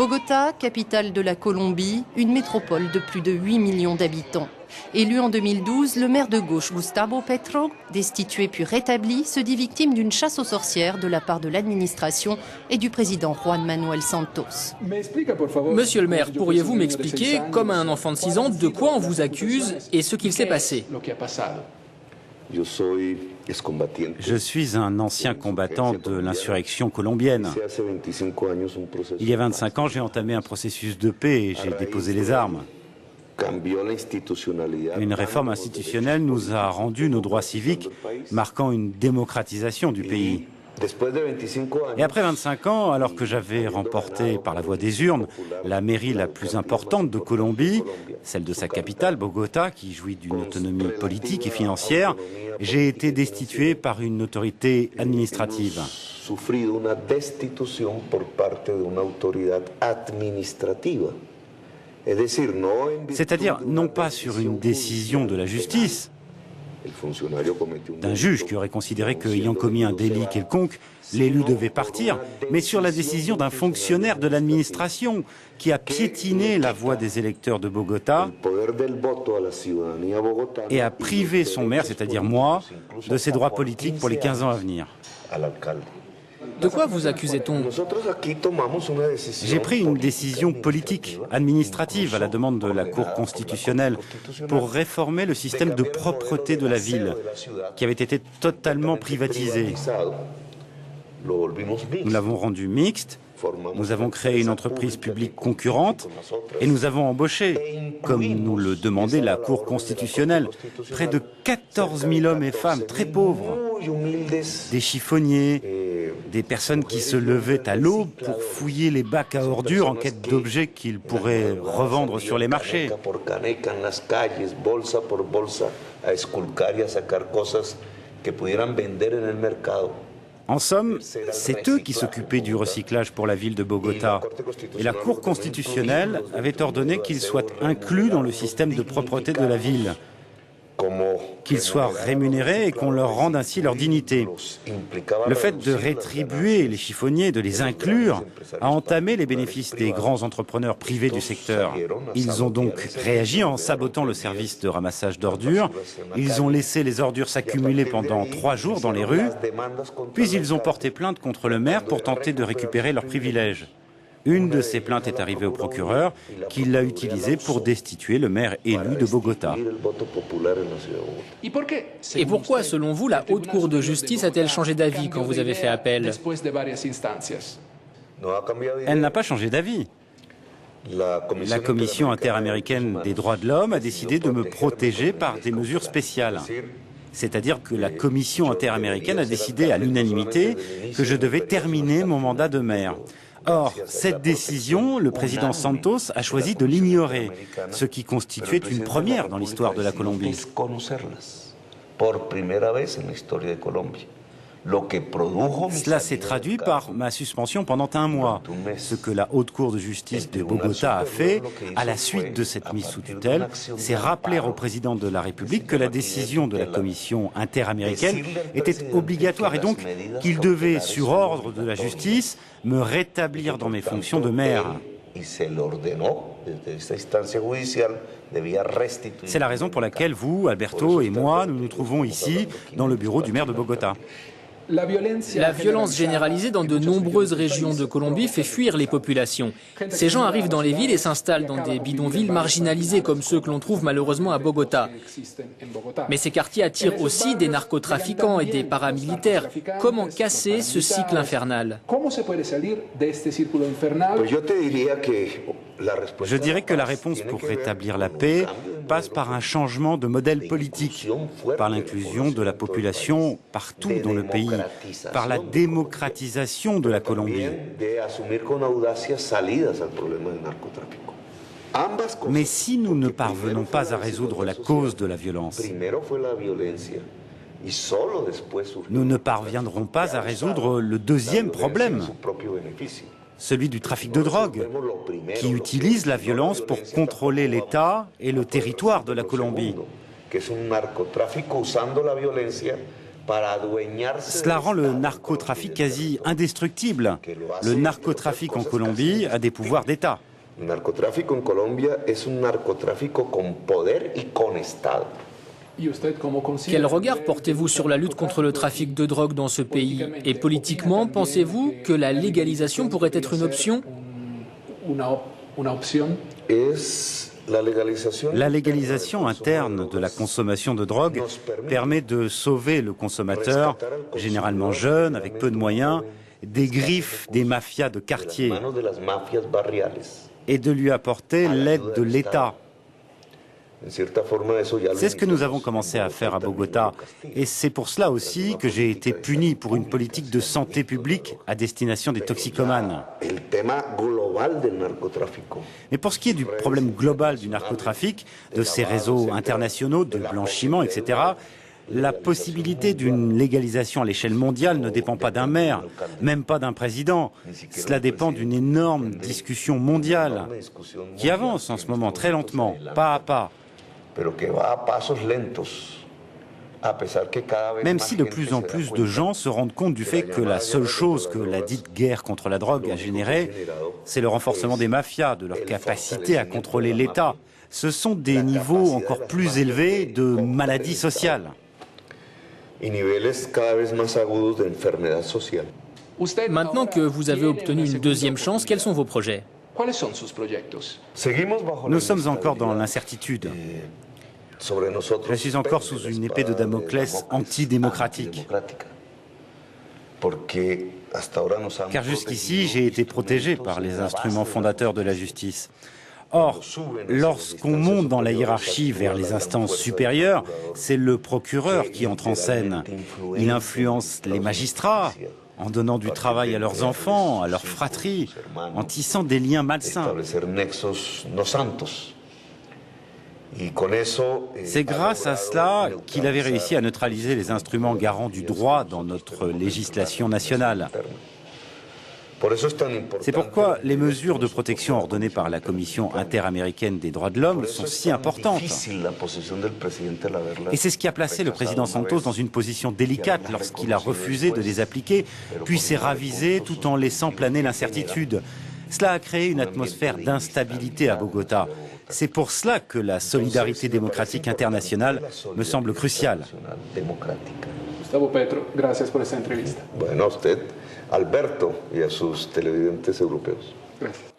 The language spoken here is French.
Bogota, capitale de la Colombie, une métropole de plus de 8 millions d'habitants. Élu en 2012, le maire de gauche Gustavo Petro, destitué puis rétabli, se dit victime d'une chasse aux sorcières de la part de l'administration et du président Juan Manuel Santos. Monsieur le maire, pourriez-vous m'expliquer, comme un enfant de 6 ans, de quoi on vous accuse et ce qu'il s'est passé? Je suis un ancien combattant de l'insurrection colombienne. Il y a 25 ans, j'ai entamé un processus de paix et j'ai déposé les armes. Une réforme institutionnelle nous a rendu nos droits civiques, marquant une démocratisation du pays. Et après 25 ans, alors que j'avais remporté par la voie des urnes la mairie la plus importante de Colombie, celle de sa capitale, Bogota, qui jouit d'une autonomie politique et financière, j'ai été destitué par une autorité administrative. C'est-à-dire non pas sur une décision de la justice, d'un juge qui aurait considéré qu'ayant commis un délit quelconque, l'élu devait partir, mais sur la décision d'un fonctionnaire de l'administration qui a piétiné la voix des électeurs de Bogota et a privé son maire, c'est-à-dire moi, de ses droits politiques pour les 15 ans à venir. De quoi vous accusait-on? J'ai pris une décision politique, administrative, à la demande de la Cour constitutionnelle, pour réformer le système de propreté de la ville, qui avait été totalement privatisé. Nous l'avons rendu mixte, nous avons créé une entreprise publique concurrente et nous avons embauché, comme nous le demandait la Cour constitutionnelle, près de 14 000 hommes et femmes très pauvres, des chiffonniers, des personnes qui se levaient à l'aube pour fouiller les bacs à ordures en quête d'objets qu'ils pourraient revendre sur les marchés. En somme, c'est eux qui s'occupaient du recyclage pour la ville de Bogota. Et la Cour constitutionnelle avait ordonné qu'ils soient inclus dans le système de propreté de la ville, qu'ils soient rémunérés et qu'on leur rende ainsi leur dignité. Le fait de rétribuer les chiffonniers, de les inclure, a entamé les bénéfices des grands entrepreneurs privés du secteur. Ils ont donc réagi en sabotant le service de ramassage d'ordures. Ils ont laissé les ordures s'accumuler pendant 3 jours dans les rues, puis ils ont porté plainte contre le maire pour tenter de récupérer leurs privilèges. Une de ces plaintes est arrivée au procureur, qui l'a utilisée pour destituer le maire élu de Bogota. Et pourquoi, selon vous, la Haute Cour de justice a-t-elle changé d'avis quand vous avez fait appel? Elle n'a pas changé d'avis. La Commission interaméricaine des droits de l'homme a décidé de me protéger par des mesures spéciales. C'est-à-dire que la Commission interaméricaine a décidé à l'unanimité que je devais terminer mon mandat de maire. Or, cette décision, le président Santos a choisi de l'ignorer, ce qui constituait une première dans l'histoire de la Colombie. Cela s'est traduit par ma suspension pendant 1 mois. Ce que la Haute Cour de justice de Bogota a fait, à la suite de cette mise sous tutelle, c'est rappeler au président de la République que la décision de la Commission interaméricaine était obligatoire et donc qu'il devait, sur ordre de la justice, me rétablir dans mes fonctions de maire. C'est la raison pour laquelle vous, Alberto et moi, nous nous trouvons ici, dans le bureau du maire de Bogota. La violence généralisée dans de nombreuses régions de Colombie fait fuir les populations. Ces gens arrivent dans les villes et s'installent dans des bidonvilles marginalisés comme ceux que l'on trouve malheureusement à Bogota. Mais ces quartiers attirent aussi des narcotrafiquants et des paramilitaires. Comment casser ce cycle infernal? Je dirais que la réponse pour rétablir la paix passe par un changement de modèle politique, par l'inclusion de la population partout dans le pays, par la démocratisation de la Colombie. Mais si nous ne parvenons pas à résoudre la cause de la violence, nous ne parviendrons pas à résoudre le deuxième problème, celui du trafic de drogue, qui utilise la violence pour contrôler l'État et le territoire de la Colombie. Cela rend le narcotrafic quasi indestructible. Le narcotrafic en Colombie a des pouvoirs d'État. Le narcotrafic en Colombie est un narcotrafic con poder y con Estado. Quel regard portez-vous sur la lutte contre le trafic de drogue dans ce pays? Et politiquement, pensez-vous que la légalisation pourrait être une option? La légalisation interne de la consommation de drogue permet de sauver le consommateur, généralement jeune, avec peu de moyens, des griffes des mafias de quartier et de lui apporter l'aide de l'État. C'est ce que nous avons commencé à faire à Bogota. Et c'est pour cela aussi que j'ai été puni pour une politique de santé publique à destination des toxicomanes. Mais pour ce qui est du problème global du narcotrafic, de ces réseaux internationaux de blanchiment, etc., la possibilité d'une légalisation à l'échelle mondiale ne dépend pas d'un maire, même pas d'un président. Cela dépend d'une énorme discussion mondiale qui avance en ce moment très lentement, pas à pas. Même si de plus en plus de gens se rendent compte du fait que la seule chose que la dite guerre contre la drogue a générée, c'est le renforcement des mafias, de leur capacité à contrôler l'État. Ce sont des niveaux encore plus élevés de maladies sociales. Maintenant que vous avez obtenu une deuxième chance, quels sont vos projets? Nous sommes encore dans l'incertitude. Je suis encore sous une épée de Damoclès antidémocratique. Car jusqu'ici, j'ai été protégé par les instruments fondateurs de la justice. Or, lorsqu'on monte dans la hiérarchie vers les instances supérieures, c'est le procureur qui entre en scène. Il influence les magistrats en donnant du travail à leurs enfants, à leurs fratries, en tissant des liens malsains. C'est grâce à cela qu'il avait réussi à neutraliser les instruments garants du droit dans notre législation nationale. C'est pourquoi les mesures de protection ordonnées par la Commission interaméricaine des droits de l'homme sont si importantes. Et c'est ce qui a placé le président Santos dans une position délicate lorsqu'il a refusé de les appliquer, puis s'est ravisé tout en laissant planer l'incertitude. Cela a créé une atmosphère d'instabilité à Bogota. C'est pour cela que la solidarité démocratique internationale me semble cruciale. Gustavo Petro, gracias por esta entrevista. Bueno, a usted, Alberto, y a sus televidentes europeos. Gracias.